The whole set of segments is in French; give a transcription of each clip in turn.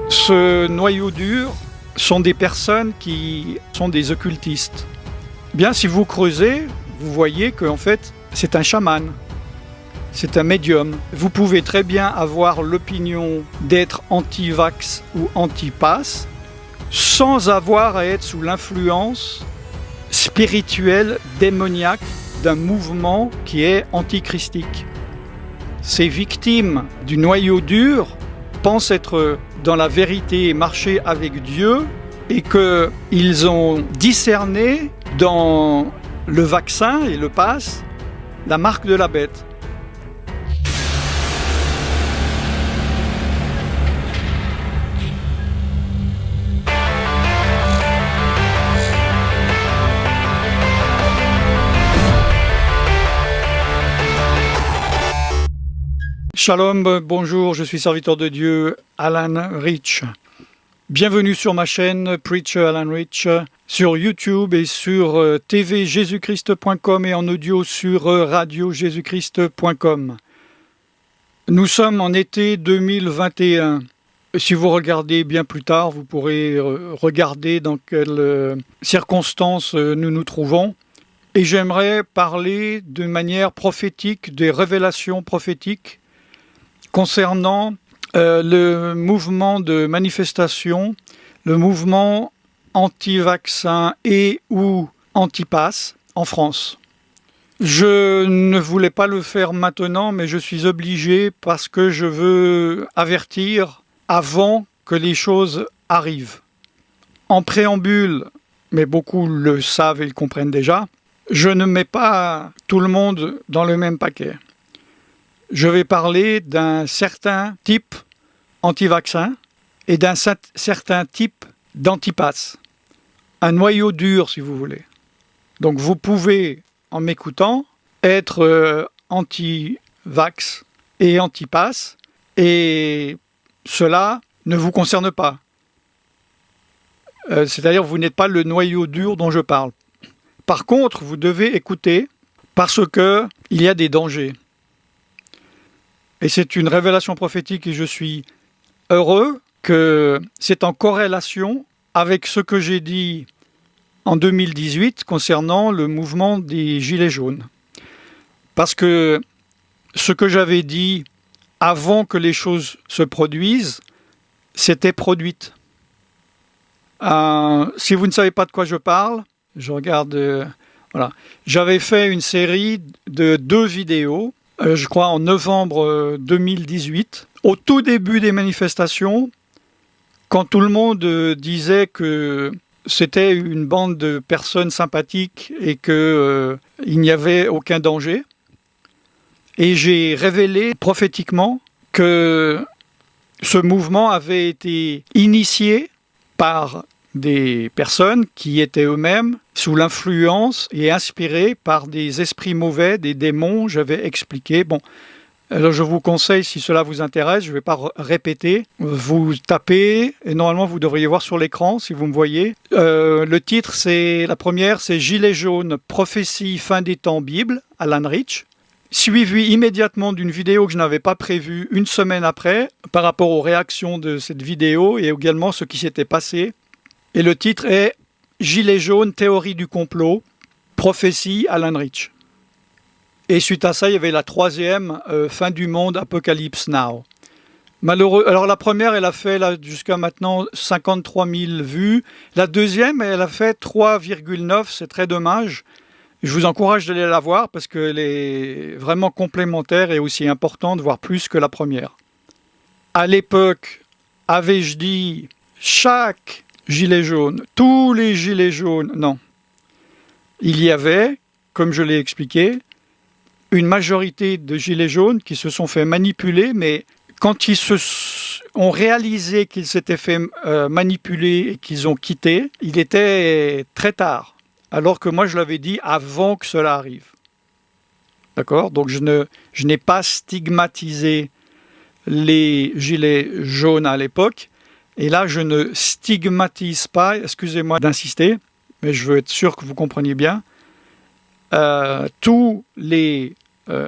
Ce noyau dur sont des personnes qui sont des occultistes. Bien, si vous creusez, vous voyez qu'en fait, c'est un chaman. C'est un médium. Vous pouvez très bien avoir l'opinion d'être anti-vax ou anti-pass sans avoir à être sous l'influence spirituelle, démoniaque d'un mouvement qui est antichristique. Ces victimes du noyau dur pensent être dans la vérité et marcher avec Dieu et qu'ils ont discerné dans le vaccin et le pass la marque de la bête. Shalom, bonjour, je suis serviteur de Dieu, Alan Rich. Bienvenue sur ma chaîne Preacher Alan Rich, sur YouTube et sur tvjesuschrist.com et en audio sur radiojesuschrist.com. Nous sommes en été 2021. Si vous regardez bien plus tard, vous pourrez regarder dans quelles circonstances nous nous trouvons. Et j'aimerais parler de manière prophétique, des révélations prophétiques concernant le mouvement de manifestation, le mouvement anti-vaccin et ou anti-pass en France. Je ne voulais pas le faire maintenant, mais je suis obligé parce que je veux avertir avant que les choses arrivent. En préambule, mais beaucoup le savent et le comprennent déjà, je ne mets pas tout le monde dans le même paquet. Je vais parler d'un certain type anti-vaccin et d'un certain type d'anti-pass. Un noyau dur, si vous voulez. Donc vous pouvez, en m'écoutant, être anti-vax et anti-pass, et cela ne vous concerne pas. C'est-à-dire que vous n'êtes pas le noyau dur dont je parle. Par contre, vous devez écouter parce qu'il y a des dangers. Et c'est une révélation prophétique et je suis heureux que c'est en corrélation avec ce que j'ai dit en 2018 concernant le mouvement des Gilets jaunes. Parce que ce que j'avais dit avant que les choses se produisent, c'était produite. Si vous ne savez pas de quoi je parle, je regarde... voilà. J'avais fait une série de 2 vidéos, je crois en novembre 2018, au tout début des manifestations, quand tout le monde disait que c'était une bande de personnes sympathiques et qu'il n'y avait aucun danger. Et j'ai révélé prophétiquement que ce mouvement avait été initié par des personnes qui étaient eux-mêmes sous l'influence et inspirés par des esprits mauvais, des démons, j'avais expliqué. Bon, alors je vous conseille, si cela vous intéresse, je ne vais pas répéter, vous tapez, et normalement vous devriez voir sur l'écran, si vous me voyez. Le titre, la première, c'est « Gilets jaunes, prophétie fin des temps Bible », Alan Rich, suivi immédiatement d'une vidéo que je n'avais pas prévue une semaine après, par rapport aux réactions de cette vidéo, et également ce qui s'était passé. Et le titre est « Gilets jaunes, théorie du complot, prophétie Alan Rich ». Et suite à ça, il y avait la troisième, fin du monde, Apocalypse Now. Malheureux. Alors la première, elle a fait jusqu'à maintenant 53 000 vues. La deuxième, elle a fait 3,9, c'est très dommage. Je vous encourage d'aller la voir parce qu'elle est vraiment complémentaire et aussi importante, voire plus que la première. À l'époque, avais-je dit chaque gilet jaune, tous les gilets jaunes? Non. Il y avait, comme je l'ai expliqué, une majorité de gilets jaunes qui se sont fait manipuler, mais quand ils ont réalisé qu'ils s'étaient fait manipuler et qu'ils ont quitté, il était très tard. Alors que moi, je l'avais dit avant que cela arrive. D'accord? Donc, je n'ai pas stigmatisé les gilets jaunes à l'époque. Et là, je ne stigmatise pas, excusez-moi d'insister, mais je veux être sûr que vous compreniez bien, tous les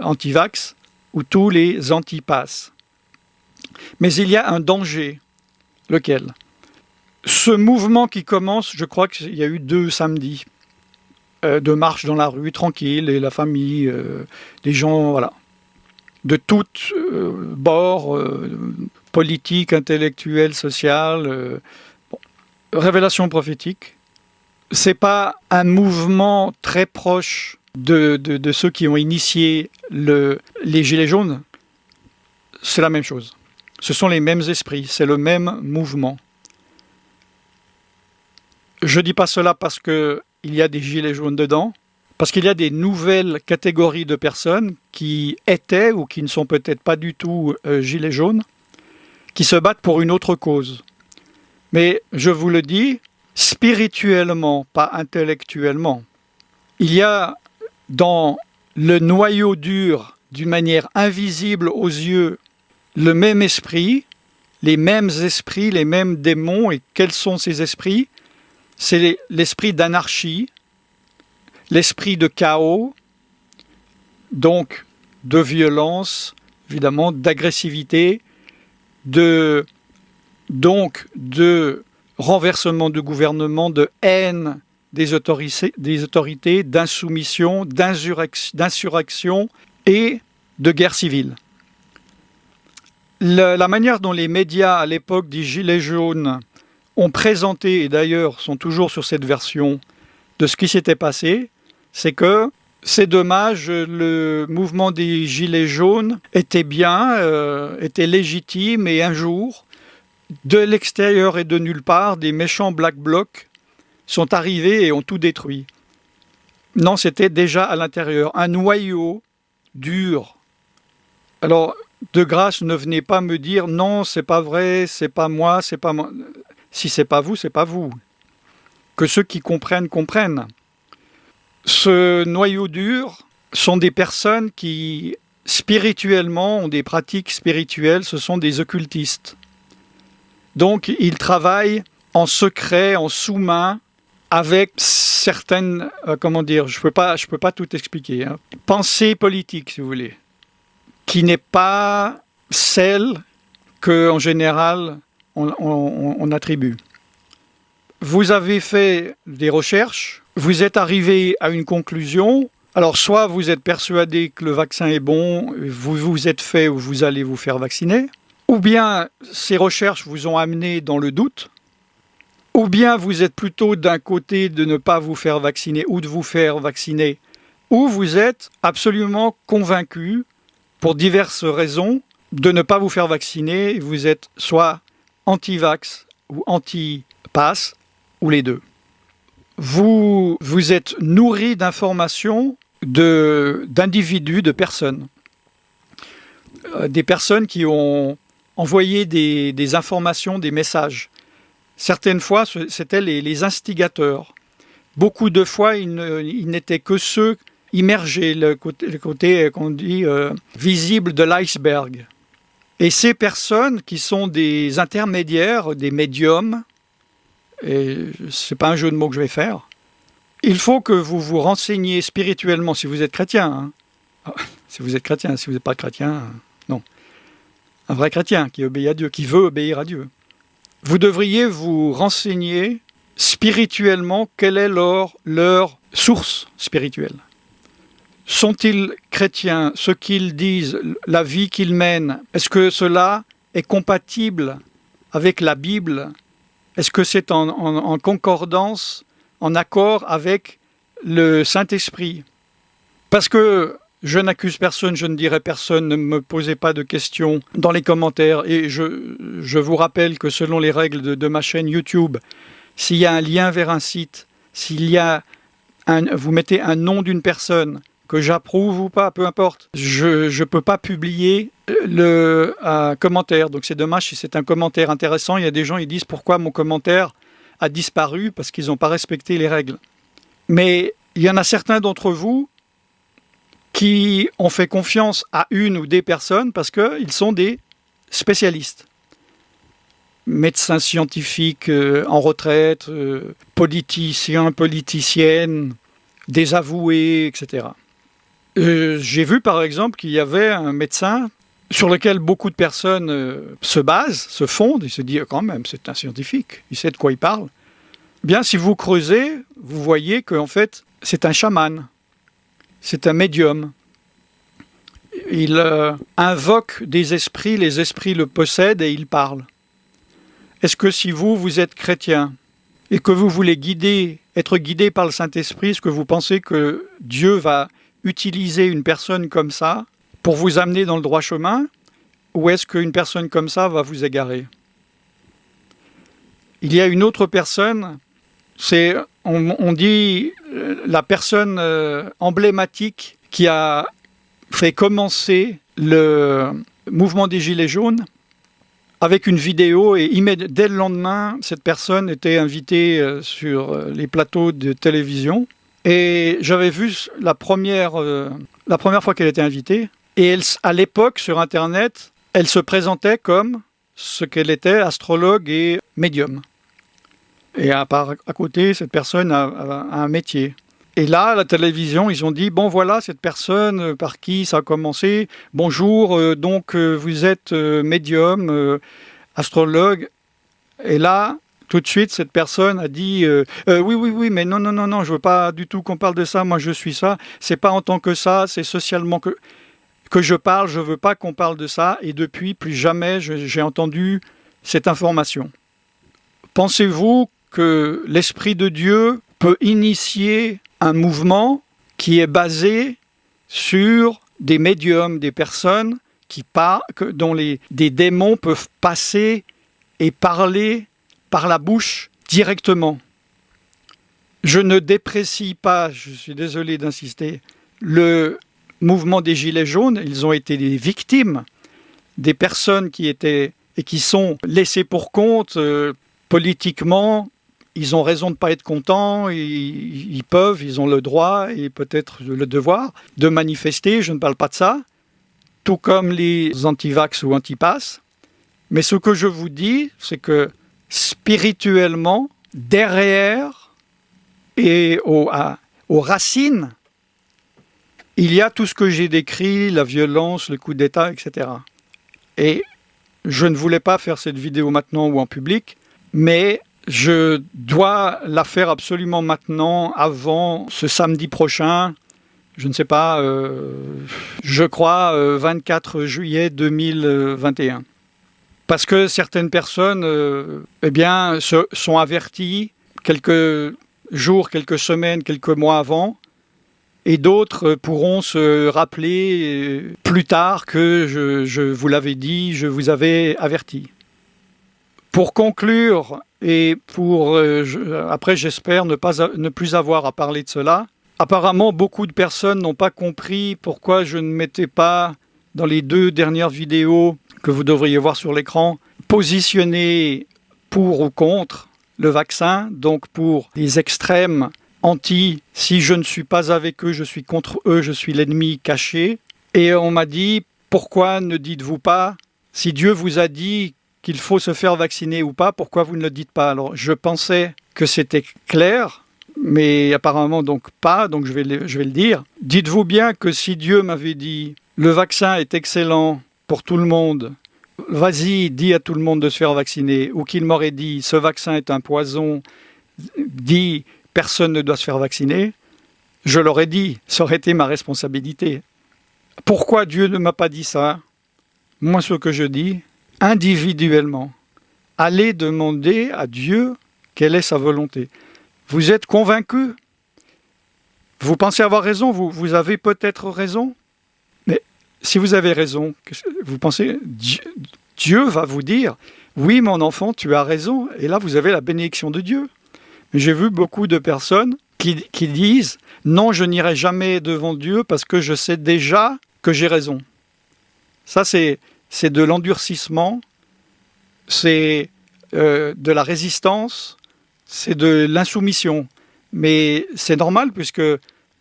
anti-vax ou tous les anti-pass. Mais il y a un danger. Lequel? Ce mouvement qui commence, je crois qu'il y a eu 2 samedis de marche dans la rue, tranquille, et la famille, les gens, voilà, de tous bords, politique, intellectuel, social. Bon. Révélation prophétique. C'est pas un mouvement très proche de ceux qui ont initié les Gilets jaunes. C'est la même chose. Ce sont les mêmes esprits, c'est le même mouvement. Je ne dis pas cela parce qu'il y a des gilets jaunes dedans, parce qu'il y a des nouvelles catégories de personnes qui étaient ou qui ne sont peut-être pas du tout gilets jaunes, qui se battent pour une autre cause. Mais je vous le dis, spirituellement, pas intellectuellement. Il y a dans le noyau dur, d'une manière invisible aux yeux, le même esprit, les mêmes démons. Et quels sont ces esprits? C'est l'esprit d'anarchie, l'esprit de chaos, donc de violence, évidemment, d'agressivité, de renversement du gouvernement, de haine des autorités, d'insoumission, d'insurrection et de guerre civile. La manière dont les médias à l'époque des Gilets jaunes ont présenté, et d'ailleurs sont toujours sur cette version de ce qui s'était passé, c'est que c'est dommage, le mouvement des Gilets jaunes était bien, était légitime, et un jour, de l'extérieur et de nulle part, des méchants Black Blocs sont arrivés et ont tout détruit. Non, c'était déjà à l'intérieur, un noyau dur. Alors, de grâce, ne venez pas me dire « Non, c'est pas vrai, c'est pas moi, c'est pas moi ». Si c'est pas vous, c'est pas vous. Que ceux qui comprennent, comprennent. Ce noyau dur sont des personnes qui, spirituellement, ont des pratiques spirituelles, ce sont des occultistes. Donc, ils travaillent en secret, en sous-main, avec certaines, je peux pas tout expliquer, hein. Pensée politique, si vous voulez, qui n'est pas celle qu'en général on attribue. Vous avez fait des recherches, vous êtes arrivé à une conclusion. Alors, soit vous êtes persuadé que le vaccin est bon, vous vous êtes fait ou vous allez vous faire vacciner, ou bien ces recherches vous ont amené dans le doute, ou bien vous êtes plutôt d'un côté de ne pas vous faire vacciner ou de vous faire vacciner, ou vous êtes absolument convaincu, pour diverses raisons, de ne pas vous faire vacciner. Vous êtes soit anti-vax ou anti-pass, ou les deux. Vous êtes nourri d'informations d'individus, de personnes. Des personnes qui ont envoyé des informations, des messages. Certaines fois, c'était les instigateurs. Beaucoup de fois, ils n'étaient que ceux immergés, le côté qu'on dit visible de l'iceberg. Et ces personnes qui sont des intermédiaires, des médiums, et ce n'est pas un jeu de mots que je vais faire, il faut que vous vous renseigniez spirituellement si vous êtes chrétien. Hein. Si vous êtes chrétien, si vous n'êtes pas chrétien, non. Un vrai chrétien qui obéit à Dieu, qui veut obéir à Dieu. Vous devriez vous renseigner spirituellement quelle est leur source spirituelle. Sont-ils chrétiens? Ce qu'ils disent, la vie qu'ils mènent, est-ce que cela est compatible avec la Bible? Est-ce que c'est en concordance, en accord avec le Saint-Esprit? Parce que je n'accuse personne, je ne dirai personne, ne me posez pas de questions dans les commentaires. Et je vous rappelle que selon les règles de ma chaîne YouTube, s'il y a un lien vers un site, vous mettez un nom d'une personne, que j'approuve ou pas, peu importe, je ne peux pas publier un commentaire. Donc c'est dommage si c'est un commentaire intéressant. Il y a des gens qui disent pourquoi mon commentaire a disparu parce qu'ils n'ont pas respecté les règles. Mais il y en a certains d'entre vous qui ont fait confiance à une ou des personnes parce qu'ils sont des spécialistes. Médecins scientifiques en retraite, politiciens, politiciennes, désavoués, etc. J'ai vu par exemple qu'il y avait un médecin sur lequel beaucoup de personnes se basent, se fondent, et se disent quand même, c'est un scientifique, il sait de quoi il parle. Bien, si vous creusez, vous voyez qu'en fait, c'est un chaman, c'est un médium. Il invoque des esprits, les esprits le possèdent et il parle. Est-ce que si vous êtes chrétien et que vous voulez être guidé par le Saint-Esprit, est-ce que vous pensez que Dieu va utiliser une personne comme ça pour vous amener dans le droit chemin, ou est-ce qu'une personne comme ça va vous égarer? Il y a une autre personne, on dit la personne emblématique qui a fait commencer le mouvement des Gilets jaunes avec une vidéo, et dès le lendemain, cette personne était invitée sur les plateaux de télévision. Et j'avais vu la première fois qu'elle était invitée. Et à l'époque, sur Internet, elle se présentait comme ce qu'elle était, astrologue et médium. Et à côté, cette personne a un métier. Et là, à la télévision, ils ont dit, bon voilà, cette personne par qui ça a commencé, bonjour, vous êtes médium, astrologue. Et là, tout de suite, cette personne a dit, oui, mais non, je veux pas du tout qu'on parle de ça, moi je suis ça, c'est pas en tant que ça, c'est socialement que je parle, je veux pas qu'on parle de ça, et depuis, plus jamais j'ai entendu cette information. Pensez-vous que l'Esprit de Dieu peut initier un mouvement qui est basé sur des médiums, des personnes dont des démons peuvent passer et parler par la bouche directement? Je ne déprécie pas, je suis désolé d'insister, le mouvement des Gilets jaunes. Ils ont été des victimes, des personnes qui étaient et qui sont laissées pour compte politiquement. Ils ont raison de ne pas être contents, ils ont le droit et peut-être le devoir de manifester, je ne parle pas de ça, tout comme les anti-vax ou anti-pass. Mais ce que je vous dis, c'est que spirituellement, derrière et aux racines, il y a tout ce que j'ai décrit, la violence, le coup d'État, etc. Et je ne voulais pas faire cette vidéo maintenant ou en public, mais je dois la faire absolument maintenant, avant ce samedi prochain, je ne sais pas, je crois 24 juillet 2021. Parce que certaines personnes sont averties quelques jours, quelques semaines, quelques mois avant, et d'autres pourront se rappeler plus tard que je vous l'avais dit, je vous avais averti. Pour conclure, et après j'espère ne plus avoir à parler de cela, apparemment beaucoup de personnes n'ont pas compris pourquoi je ne mettais pas dans les 2 dernières vidéos que vous devriez voir sur l'écran, positionné pour ou contre le vaccin, donc pour les extrêmes anti, si je ne suis pas avec eux, je suis contre eux, je suis l'ennemi caché. Et on m'a dit, pourquoi ne dites-vous pas, si Dieu vous a dit qu'il faut se faire vacciner ou pas, pourquoi vous ne le dites pas? Alors je pensais que c'était clair, mais apparemment donc pas, donc je vais le dire. Dites-vous bien que si Dieu m'avait dit, le vaccin est excellent pour tout le monde, vas-y, dis à tout le monde de se faire vacciner, ou qu'il m'aurait dit, ce vaccin est un poison, dis, personne ne doit se faire vacciner, je l'aurais dit, ça aurait été ma responsabilité. Pourquoi Dieu ne m'a pas dit ça? Moi, ce que je dis, individuellement, allez demander à Dieu quelle est sa volonté. Vous êtes convaincu? Vous pensez avoir raison? Vous avez peut-être raison? Mais si vous avez raison, vous pensez, Dieu va vous dire, oui mon enfant, tu as raison, et là vous avez la bénédiction de Dieu. Mais j'ai vu beaucoup de personnes qui disent, non, je n'irai jamais devant Dieu parce que je sais déjà que j'ai raison. Ça, c'est de l'endurcissement, c'est de la résistance, c'est de l'insoumission. Mais c'est normal puisque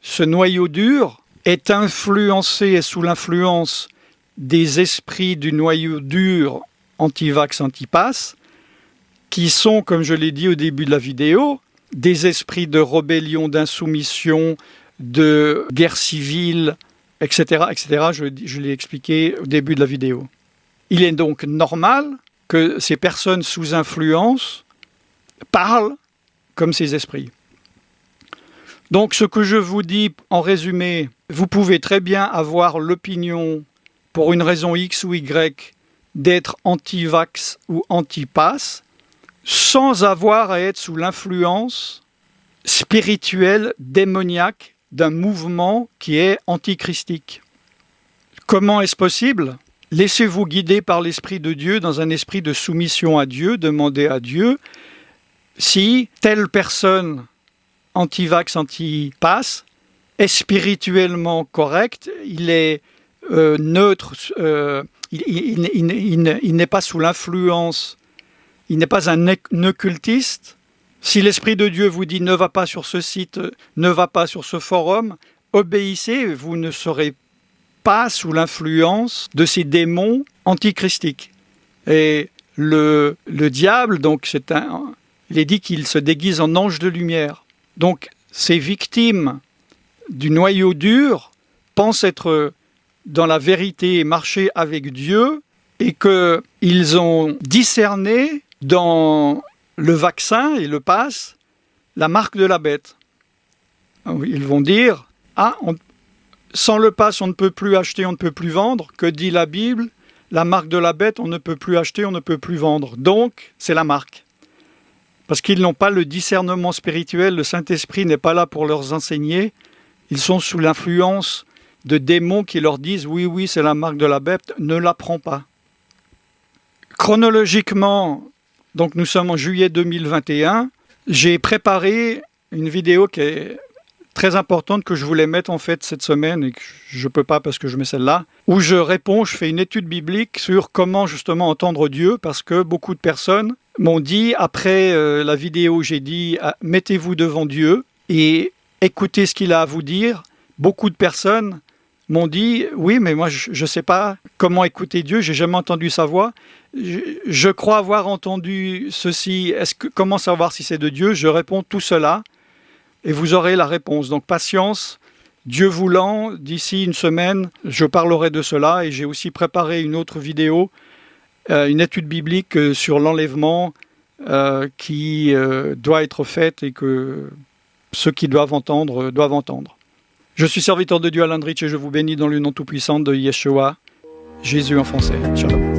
ce noyau dur est influencé et sous l'influence des esprits du noyau dur anti-vax, anti-pass, qui sont, comme je l'ai dit au début de la vidéo, des esprits de rébellion, d'insoumission, de guerre civile, etc., etc. Je l'ai expliqué au début de la vidéo. Il est donc normal que ces personnes sous influence parlent comme ces esprits. Donc ce que je vous dis en résumé, vous pouvez très bien avoir l'opinion, pour une raison X ou Y, d'être anti-vax ou anti-pass, sans avoir à être sous l'influence spirituelle, démoniaque, d'un mouvement qui est antichristique. Comment est-ce possible ? Laissez-vous guider par l'Esprit de Dieu dans un esprit de soumission à Dieu, demandez à Dieu si telle personne anti-vax, anti-pass est spirituellement correct, il est neutre, il n'est pas sous l'influence, il n'est pas un occultiste. Si l'Esprit de Dieu vous dit ne va pas sur ce site, ne va pas sur ce forum, obéissez, vous ne serez pas sous l'influence de ces démons antichristiques. Et le diable, donc il est dit qu'il se déguise en ange de lumière. Donc ces victimes du noyau dur pensent être dans la vérité et marcher avec Dieu et qu'ils ont discerné dans le vaccin et le pass la marque de la bête. Ils vont dire sans le pass on ne peut plus acheter, on ne peut plus vendre. Que dit la Bible ? La marque de la bête, on ne peut plus acheter, on ne peut plus vendre. Donc c'est la marque. Parce qu'ils n'ont pas le discernement spirituel, le Saint-Esprit n'est pas là pour leur enseigner. Ils sont sous l'influence de démons qui leur disent « Oui, c'est la marque de la bête, ne la prends pas ». Chronologiquement, donc nous sommes en juillet 2021, j'ai préparé une vidéo qui est très importante que je voulais mettre en fait cette semaine et que je ne peux pas parce que je mets celle-là, où je fais une étude biblique sur comment justement entendre Dieu, parce que beaucoup de personnes m'ont dit, après la vidéo, j'ai dit « Mettez-vous devant Dieu et écoutez ce qu'il a à vous dire ». Beaucoup de personnes m'ont dit « Oui, mais moi, je ne sais pas comment écouter Dieu, je n'ai jamais entendu sa voix. Je crois avoir entendu ceci. Comment savoir si c'est de Dieu ?» Je réponds tout cela et vous aurez la réponse. Donc, patience. Dieu voulant, d'ici une semaine, je parlerai de cela et j'ai aussi préparé une autre vidéo, une étude biblique sur l'enlèvement qui doit être faite et que ceux qui doivent entendre doivent entendre. Je suis serviteur de Dieu Alain Drich et je vous bénis dans le nom tout-puissant de Yeshua, Jésus en français. Shalom.